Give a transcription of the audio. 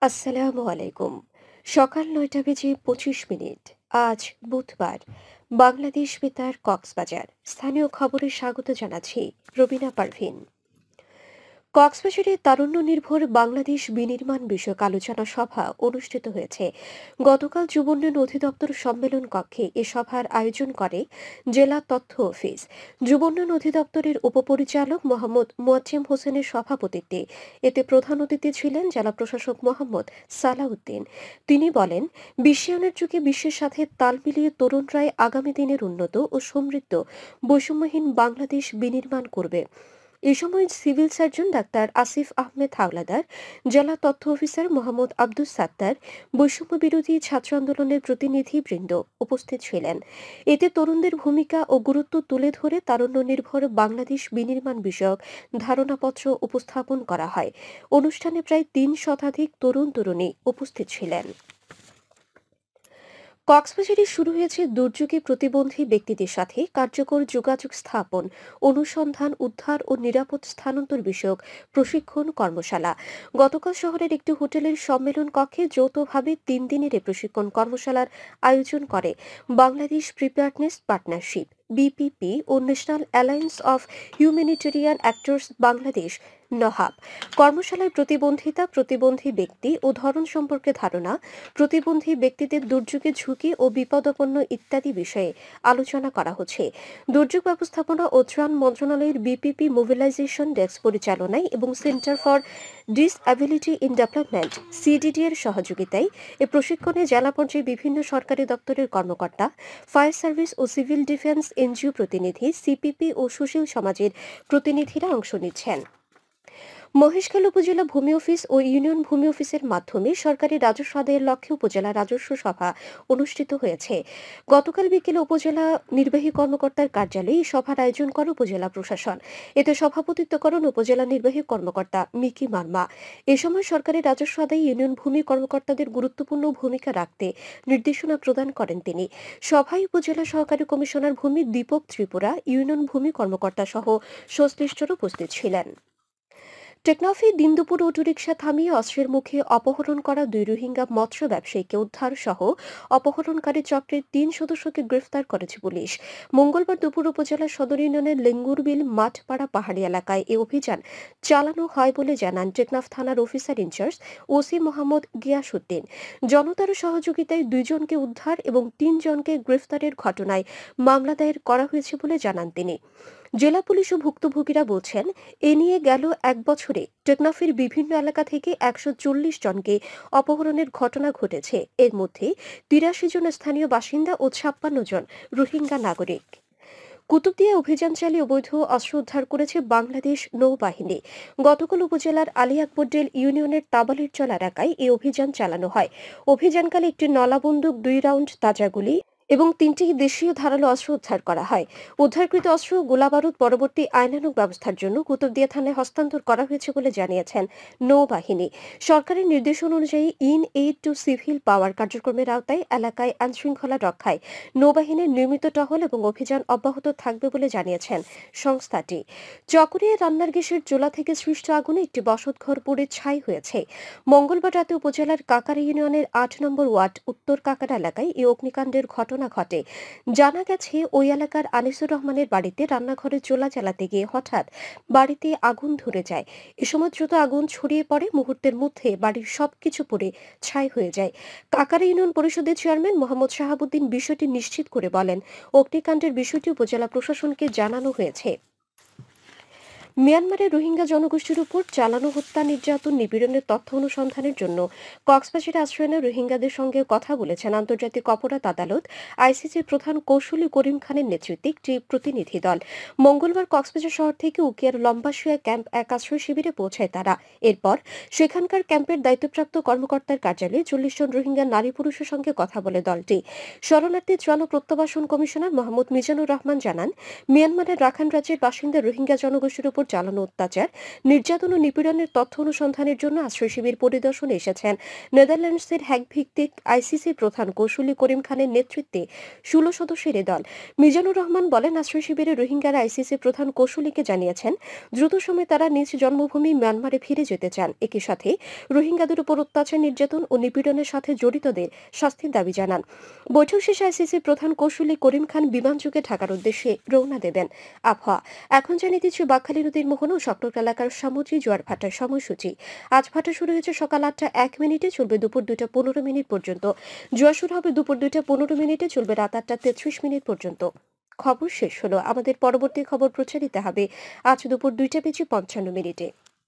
আসসালামু আলাইকুম। সকাল ৯টা বেজে ২৫ মিনিট। আজ বুধবার। বাংলাদেশ বেতার কক্সবাজার। স্থানীয় খবরে স্বাগত জানাচ্ছি রবিনা পারভিন। কক্সবাজারে তারুণ্য নির্ভর বাংলাদেশ বিনির্মাণ বিষয়ক আলোচনা সভা অনুষ্ঠিত হয়েছে। গতকাল যুব উন্নয়ন অধিদপ্তর সম্মেলন কক্ষে এ সভার আয়োজন করে জেলা তথ্য অফিস। যুব উন্নয়ন অধিদপ্তরের উপপরিচালক মোহাম্মদ মোয়াজ্জেম হোসেনের সভাপতিত্বে এতে প্রধান অতিথি ছিলেন জেলা প্রশাসক মোহাম্মদ সালাউদ্দিন। তিনি বলেন, বিশ্বায়নের যুগে বিশ্বের সাথে তাল মিলিয়ে তরুণরাই আগামী দিনের উন্নত ও সমৃদ্ধ বৈষম্যহীন বাংলাদেশ বিনির্মাণ করবে। এ সময় civil surgeon doctor Asif Ahmed Howlader, জেলা তথ্য অফিসার মোহাম্মদ আব্দুস সাত্তার, বৈষম্য বিরোধী ছাত্র আন্দোলনের প্রতিনিধিবৃন্দ উপস্থিত ছিলেন। এতে তরুণদের ভূমিকা ও গুরুত্ব তুলে ধরে তারুণ্য নির্ভর বাংলাদেশ বিনির্মাণ বিষয়ক ধারণাপত্র উপস্থাপন করা হয়। অনুষ্ঠানে প্রায় ৩ শতাধিক তরুণ তরুণী উপস্থিত ছিলেন। কক্সবাজারে শুরু হয়েছে দুর্যোগে প্রতিবন্ধী ব্যক্তিদের সাথে কার্যকর যোগাযোগ স্থাপন, অনুসন্ধান, উদ্ধার ও নিরাপদ স্থানান্তর বিষয়ক প্রশিক্ষণ কর্মশালা। গতকাল শহরের একটি হোটেলের সম্মেলন কক্ষে যৌথভাবে ৩ দিনের এ প্রশিক্ষণ কর্মশালার আয়োজন করে বাংলাদেশ প্রিপেয়ারনেস পার্টনারশিপ বিপিপি ও national alliance of humanitarian actors Bangladesh NAHAB. কর্মশালায় প্রতিবন্ধিতা, প্রতিবন্ধী ব্যক্তি ও ধরন সম্পর্কে ধারণা, প্রতিবন্ধী ব্যক্তিদের দুর্যোগে ঝুঁকি ও বিপদাপন্ন ইত্যাদি বিষয়ে আলোচনা করা হচ্ছে। দুর্যোগ ব্যবস্থাপনা ও ত্রাণ মন্ত্রণালয়ের বিপিপি মোবিলাইজেশন ডেস্ক পরিচালনায় এবং centre for disability in development CDD এর সহযোগিতায় এ প্রশিক্ষণে জেলা পর্যায়ে বিভিন্ন সরকারি দপ্তরের কর্মকর্তা, ফায়ার সার্ভিস ও সিভিল ডিফেন্স এনজিও প্রতিনিধি, সিপিপি ও সুশীল সমাজের প্রতিনিধিরা অংশ নিচ্ছেন। মহেশখালী উপজেলা ভূমি অফিস ও ইউনিয়ন ভূমি অফিসের মাধ্যমে সরকারি রাজস্ব আদায়ের লক্ষ্যে উপজেলা রাজস্ব সভা অনুষ্ঠিত হয়েছে। গতকাল বিকেলে উপজেলা নির্বাহী কর্মকর্তার কার্যালয়ে এই সভার আয়োজন করে উপজেলা প্রশাসন। এতে সভাপতিত্ব করেন উপজেলা নির্বাহী কর্মকর্তা মিকি মার্মা। এ সময় সরকারি রাজস্ব আদায়ে ইউনিয়ন ভূমি কর্মকর্তাদের গুরুত্বপূর্ণ ভূমিকা রাখতে নির্দেশনা প্রদান করেন তিনি। সভায় উপজেলা সহকারী কমিশনার ভূমি দীপক ত্রিপুরা, ইউনিয়ন ভূমি কর্মকর্তা সহ সংশ্লিষ্টরা উপস্থিত ছিলেন। টেকনাফে দিন দুপুর অটোরিকশা থামিয়ে অস্ত্রের মুখে অপহরণ করা ২ রোহিঙ্গা মৎস্য ব্যবসায়ীকে উদ্ধার সহ অপহরণকারী চক্রের ৩ সদস্যকে গ্রেফতার করেছে পুলিশ। মঙ্গলবার দুপুর উপজেলার সদর ইউনিয়নের লেঙ্গুরবিল মাঠপাড়া পাহাড়ি এলাকায় এ অভিযান চালানো হয় বলে জানান টেকনাফ থানার officer in charge OC Mohammad Giasuddin. জনতার সহযোগিতায় ২ জনকে উদ্ধার এবং ৩ জনকে গ্রেফতারের ঘটনায় মামলা দায়ের করা হয়েছে বলে জানান তিনি। জেলা পুলিশ ও ভুক্তভোগীরা বলছেন, এ নিয়ে গেল ১ বছরে টেকনাফের বিভিন্ন এলাকা থেকে ১৪০ জনকে অপহরণের ঘটনা ঘটেছে। এর মধ্যে ৮৩ জন স্থানীয় বাসিন্দা ও ৫৬ জন রোহিঙ্গা নাগরিক। কুতুবদিয়া অভিযান চালিয়ে অবৈধ অস্ত্র উদ্ধার করেছে বাংলাদেশ নৌবাহিনী। গতকাল উপজেলার আলী আকবরডেল ইউনিয়নের তাবালিরচল এলাকায় এই অভিযান চালানো হয়। অভিযানকালে একটি নলা বন্দুক, ২ রাউন্ড তাজা গুলি এবং ৩টি দেশীয় ধারালো অস্ত্র উদ্ধার করা হয়। উদ্ধারকৃত অস্ত্র ও গোলাবারুদ পরবর্তী আইনানুগ ব্যবস্থার জন্য কুতুবদিয়া থানায় হস্তান্তর করা হয়েছে বলে জানিয়েছেন নৌবাহিনী। সরকারের নির্দেশনা অনুযায়ী ইন এইড টু সিভিল পাওয়ার কার্যক্রমের আওতায় এলাকায় আইনশৃঙ্খলা রক্ষায় নৌবাহিনীর নিয়মিত টহল এবং অভিযান অব্যাহত থাকবে বলে জানিয়েছেন সংস্থাটি। চকরিয়ায় রান্নার গ্যাসের চুলা থেকে সৃষ্ট আগুনে একটি বসতঘর পুড়ে ছাই হয়েছে। মঙ্গলবার রাতে উপজেলার কাকারা ইউনিয়নের ৮ নম্বর ওয়ার্ড উত্তর কাকারা এলাকায় এই অগ্নিকাণ্ডের ঘটনা ঘটে। জানা গেছে, ওই এলাকার আনিসুর রহমানের বাড়িতে রান্নাঘরে চুলা জ্বালাতে গিয়ে হঠাৎ বাড়িতে আগুন ধরে যায়। এ সময় দ্রুত আগুন ছড়িয়ে পড়ে, মুহূর্তের মধ্যে বাড়ির সবকিছু পুড়ে ছাই হয়ে যায়। কাকারা ইউনিয়ন পরিষদের চেয়ারম্যান মোহাম্মদ শাহাবুদ্দিন বিষয়টি নিশ্চিত করে বলেন, অগ্নিকাণ্ডের বিষয়টি উপজেলা প্রশাসনকে জানানো হয়েছে। মিয়ানমারের রোহিঙ্গা জনগোষ্ঠীর উপর চালানো হত্যা, নির্যাতন, নিপীড়নের তথ্য অনুসন্ধানের জন্য কক্সবাজারে আশ্রয় নেওয়া রোহিঙ্গাদের সঙ্গে কথা বলেছেন আন্তর্জাতিক অপরাধ আদালত আইসিসির প্রধান কৌশলী করিম খানের নেতৃত্বে একটি প্রতিনিধি দল। মঙ্গলবার কক্সবাজার শহর থেকে উকিয়ার লম্বাশুয়া ক্যাম্প এক আশ্রয় শিবিরে পৌঁছায় তারা। এরপর সেখানকার ক্যাম্পের দায়িত্বপ্রাপ্ত কর্মকর্তার কার্যালয়ে ৪০ জন রোহিঙ্গা নারী পুরুষের সঙ্গে কথা বলে দলটি। শরণার্থী ত্রাণ ও প্রত্যাবাসন কমিশনার মোহাম্মদ মিজানুর রহমান জানান, মিয়ানমারের রাখাইন রাজ্যের বাসিন্দা রোহিঙ্গা জনগোষ্ঠীর উপর উপর চালানো অত্যাচার, নির্যাতন ও নিপীড়নের তথ্য অনুসন্ধানের জন্য আশ্রয় শিবির পরিদর্শনে এসেছেন নেদারল্যান্ডসের হ্যাগ ভিত্তিক আইসিসি প্রধান কৌশলী করিম খানের নেতৃত্বে 16 সদস্যের এ দল। মিজানুর রহমান বলেন, আশ্রয় শিবিরে রোহিঙ্গারা আইসিসি প্রধান কৌশলীকে জানিয়েছেন দ্রুত সময়ে তারা নিজ জন্মভূমি মিয়ানমারে ফিরে যেতে চান। একই সাথে রোহিঙ্গাদের উপর অত্যাচার, নির্যাতন ও নিপীড়নের সাথে জড়িতদের শাস্তির দাবি জানান। বৈঠক শেষে আইসিসি প্রধান কৌশলী করিম খান বিমানযোগে ঢাকার উদ্দেশ্যে রওনা দেবেন। আবহাওয়া এখন জানিয়ে দিচ্ছি বাকখালী নদীর মোহনা ও সকল এলাকার সামুদ্রিক জোয়ার ভাটার সময়সূচি। আজ ভাটা শুরু হয়েছে সকাল 8টা 1 মিনিটে, চলবে দুপুর 2টা 15 মিনিট পর্যন্ত। জোয়ার শুরু হবে দুপুর 2টা 15 মিনিটে, চলবে রাত 8টা 33 মিনিট পর্যন্ত। খবর শেষ হলো। আমাদের পরবর্তী খবর প্রচারিত হবে আজ দুপুর 2টা বেজে 55 মিনিটে।